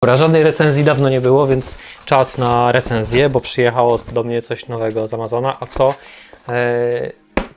Dobra, żadnej recenzji dawno nie było, więc czas na recenzję, bo przyjechało do mnie coś nowego z Amazona. A co?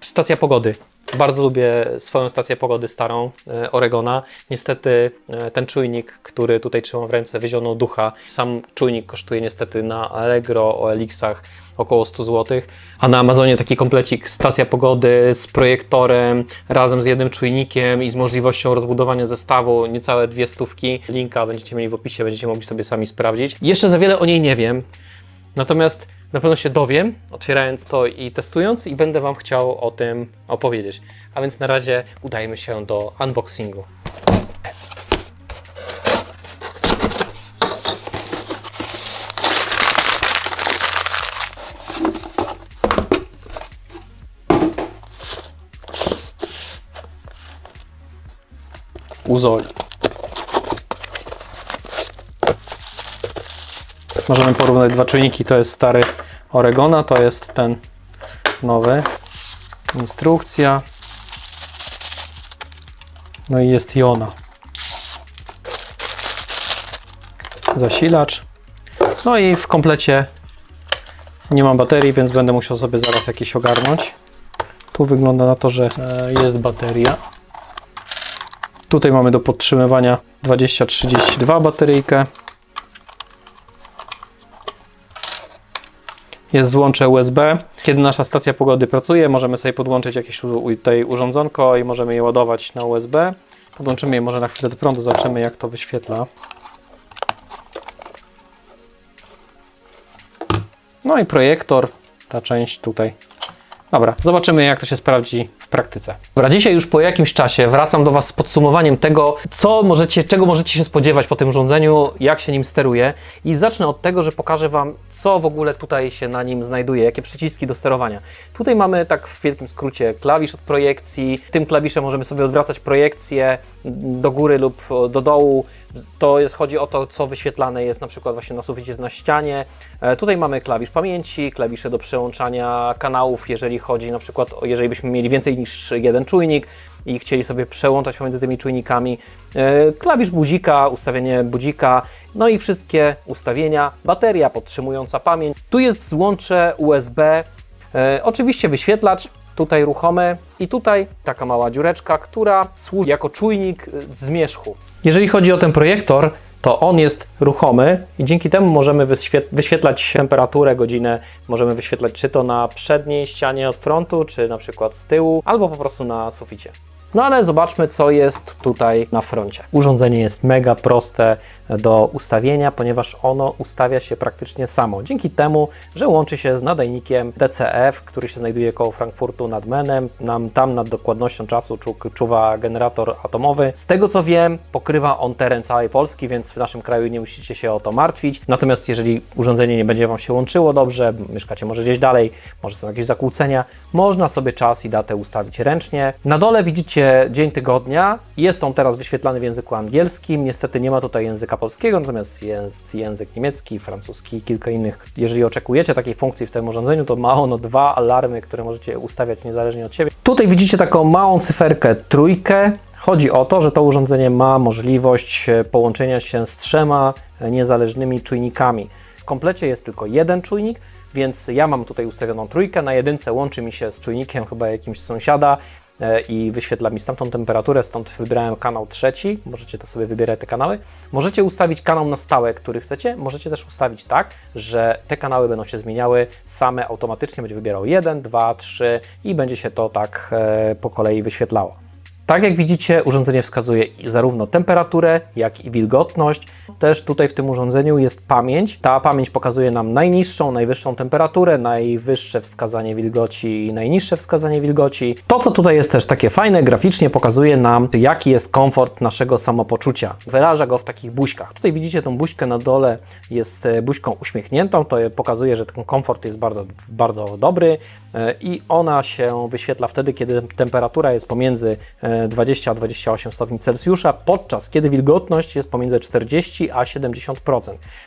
Stacja pogody. Bardzo lubię swoją stację pogody starą, Oregona. Niestety ten czujnik, który tutaj trzymam w ręce, wyzionął ducha. Sam czujnik kosztuje niestety na Allegro, OLX-ach około 100 zł, a na Amazonie taki komplecik stacja pogody z projektorem, razem z jednym czujnikiem i z możliwością rozbudowania zestawu, niecałe 200. Linka będziecie mieli w opisie, będziecie mogli sobie sami sprawdzić. Jeszcze za wiele o niej nie wiem, natomiast na pewno się dowiem, otwierając to i testując, i będę Wam chciał o tym opowiedzieć. A więc na razie udajmy się do unboxingu. Uzoli. Możemy porównać dwa czujniki, to jest stary Oregona, to jest ten nowy. Instrukcja. No i jest i ona. Zasilacz. No i w komplecie nie mam baterii, więc będę musiał sobie zaraz jakieś ogarnąć. Tu wygląda na to, że jest bateria. Tutaj mamy do podtrzymywania 2032 bateryjkę. Jest złącze USB. Kiedy nasza stacja pogody pracuje, możemy sobie podłączyć jakieś tutaj urządzonko i możemy je ładować na USB. Podłączymy je może na chwilę do prądu, zobaczymy jak to wyświetla. No i projektor, ta część tutaj. Dobra, zobaczymy jak to się sprawdzi w praktyce. Dobra, dzisiaj już po jakimś czasie wracam do Was z podsumowaniem tego, czego możecie się spodziewać po tym urządzeniu, jak się nim steruje. I zacznę od tego, że pokażę Wam, co w ogóle tutaj się na nim znajduje, jakie przyciski do sterowania. Tutaj mamy tak w wielkim skrócie klawisz od projekcji. Tym klawiszem możemy sobie odwracać projekcję do góry lub do dołu. Chodzi o to, co wyświetlane jest na przykład właśnie na suficie, na ścianie. Tutaj mamy klawisz pamięci, klawisze do przełączania kanałów, jeżeli chodzi na przykład jeżeli byśmy mieli więcej niż jeden czujnik i chcieli sobie przełączać pomiędzy tymi czujnikami. Klawisz budzika, ustawienie budzika, no i wszystkie ustawienia. Bateria podtrzymująca pamięć. Tu jest złącze USB, oczywiście wyświetlacz, tutaj ruchomy i tutaj taka mała dziureczka, która służy jako czujnik zmierzchu. Jeżeli chodzi o ten projektor, to on jest ruchomy i dzięki temu możemy wyświetlać temperaturę, godzinę, możemy wyświetlać czy to na przedniej ścianie od frontu, czy na przykład z tyłu, albo po prostu na suficie. No ale zobaczmy, co jest tutaj na froncie. Urządzenie jest mega proste do ustawienia, ponieważ ono ustawia się praktycznie samo. Dzięki temu, że łączy się z nadajnikiem DCF, który się znajduje koło Frankfurtu nad Menem. Tam nad dokładnością czasu czuwa generator atomowy. Z tego co wiem, pokrywa on teren całej Polski, więc w naszym kraju nie musicie się o to martwić. Natomiast jeżeli urządzenie nie będzie Wam się łączyło dobrze, mieszkacie może gdzieś dalej, może są jakieś zakłócenia, można sobie czas i datę ustawić ręcznie. Na dole widzicie dzień tygodnia. Jest on teraz wyświetlany w języku angielskim. Niestety nie ma tutaj języka polskiego, natomiast jest język niemiecki, francuski i kilka innych. Jeżeli oczekujecie takiej funkcji w tym urządzeniu, to ma ono dwa alarmy, które możecie ustawiać niezależnie od siebie. Tutaj widzicie taką małą cyferkę trójkę. Chodzi o to, że to urządzenie ma możliwość połączenia się z 3 niezależnymi czujnikami. W komplecie jest tylko jeden czujnik, więc ja mam tutaj ustawioną trójkę. Na jedynce łączy mi się z czujnikiem chyba jakimś sąsiada i wyświetla mi stamtąd temperaturę, stąd wybrałem kanał 3. Możecie to sobie wybierać te kanały. Możecie ustawić kanał na stałe, który chcecie. Możecie też ustawić tak, że te kanały będą się zmieniały same automatycznie. Będzie wybierał 1, 2, 3 i będzie się to tak po kolei wyświetlało. Tak jak widzicie, urządzenie wskazuje zarówno temperaturę, jak i wilgotność. Też tutaj w tym urządzeniu jest pamięć. Ta pamięć pokazuje nam najniższą, najwyższą temperaturę, najwyższe wskazanie wilgoci i najniższe wskazanie wilgoci. To, co tutaj jest też takie fajne, graficznie pokazuje nam, jaki jest komfort naszego samopoczucia. Wyraża go w takich buźkach. Tutaj widzicie tą buźkę na dole, jest buźką uśmiechniętą. To pokazuje, że ten komfort jest bardzo, bardzo dobry i ona się wyświetla wtedy, kiedy temperatura jest pomiędzy 20-28 stopni Celsjusza, podczas kiedy wilgotność jest pomiędzy 40 a 70%.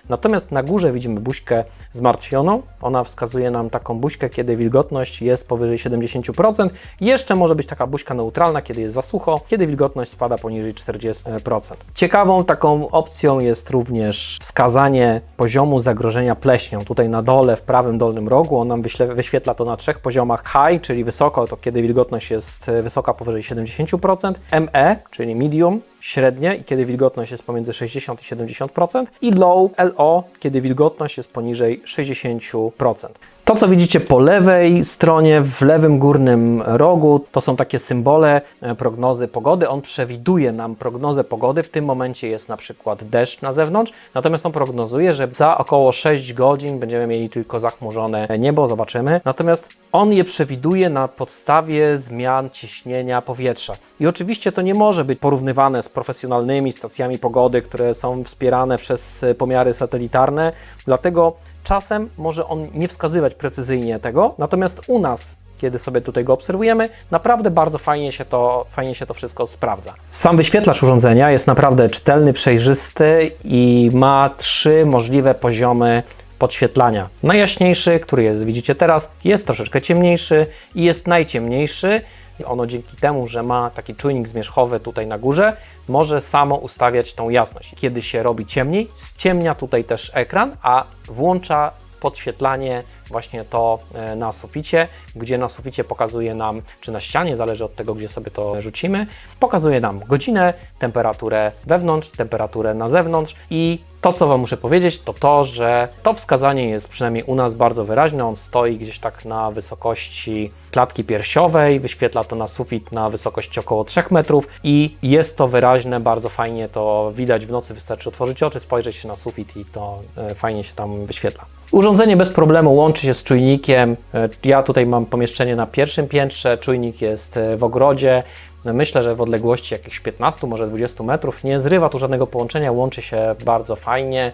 Natomiast na górze widzimy buźkę zmartwioną. Ona wskazuje nam taką buźkę, kiedy wilgotność jest powyżej 70%. Jeszcze może być taka buźka neutralna, kiedy jest za sucho, kiedy wilgotność spada poniżej 40%. Ciekawą taką opcją jest również wskazanie poziomu zagrożenia pleśnią. Tutaj na dole, w prawym dolnym rogu, on nam wyświetla to na 3 poziomach. High, czyli wysoko, to kiedy wilgotność jest wysoka powyżej 70%, ME, czyli medium, średnie, i kiedy wilgotność jest pomiędzy 60 i 70%, i low, LO, kiedy wilgotność jest poniżej 60%. To, co widzicie po lewej stronie, w lewym górnym rogu, to są takie symbole prognozy pogody. On przewiduje nam prognozę pogody. W tym momencie jest na przykład deszcz na zewnątrz, natomiast on prognozuje, że za około 6 godzin będziemy mieli tylko zachmurzone niebo, zobaczymy. Natomiast on je przewiduje na podstawie zmian ciśnienia powietrza. I oczywiście to nie może być porównywane z profesjonalnymi stacjami pogody, które są wspierane przez pomiary satelitarne, dlatego czasem może on nie wskazywać precyzyjnie tego, natomiast u nas, kiedy sobie tutaj go obserwujemy, naprawdę bardzo fajnie się to wszystko sprawdza. Sam wyświetlacz urządzenia jest naprawdę czytelny, przejrzysty i ma 3 możliwe poziomy podświetlania. Najjaśniejszy, który jest, widzicie teraz, jest troszeczkę ciemniejszy i jest najciemniejszy. Ono dzięki temu, że ma taki czujnik zmierzchowy tutaj na górze, może samo ustawiać tą jasność. Kiedy się robi ciemniej, ściemnia tutaj też ekran, a włącza podświetlanie właśnie to na suficie, gdzie na suficie pokazuje nam, czy na ścianie, zależy od tego, gdzie sobie to rzucimy, pokazuje nam godzinę, temperaturę wewnątrz, temperaturę na zewnątrz i to, co Wam muszę powiedzieć, to to, że to wskazanie jest przynajmniej u nas bardzo wyraźne. On stoi gdzieś tak na wysokości klatki piersiowej, wyświetla to na sufit na wysokości około 3 metrów i jest to wyraźne, bardzo fajnie to widać w nocy. Wystarczy otworzyć oczy, spojrzeć się na sufit i to fajnie się tam wyświetla. Urządzenie bez problemu łączy się z czujnikiem. Ja tutaj mam pomieszczenie na pierwszym piętrze, czujnik jest w ogrodzie. Myślę, że w odległości jakichś 15, może 20 metrów. Nie zrywa tu żadnego połączenia, łączy się bardzo fajnie.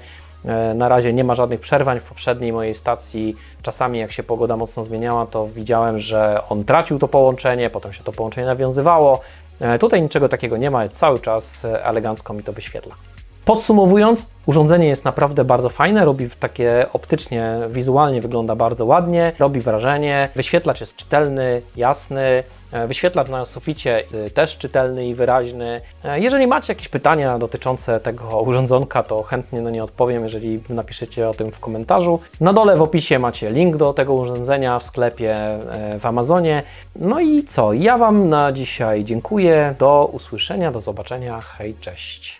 Na razie nie ma żadnych przerwań. W poprzedniej mojej stacji czasami, jak się pogoda mocno zmieniała, to widziałem, że on tracił to połączenie, potem się to połączenie nawiązywało. Tutaj niczego takiego nie ma, cały czas elegancko mi to wyświetla. Podsumowując, urządzenie jest naprawdę bardzo fajne, robi takie optycznie, wizualnie wygląda bardzo ładnie, robi wrażenie, wyświetlacz jest czytelny, jasny, wyświetlacz na suficie też czytelny i wyraźny. Jeżeli macie jakieś pytania dotyczące tego urządzonka, to chętnie na nie odpowiem, jeżeli napiszecie o tym w komentarzu. Na dole w opisie macie link do tego urządzenia w sklepie w Amazonie. No i co? Ja Wam na dzisiaj dziękuję, do usłyszenia, do zobaczenia, hej, cześć!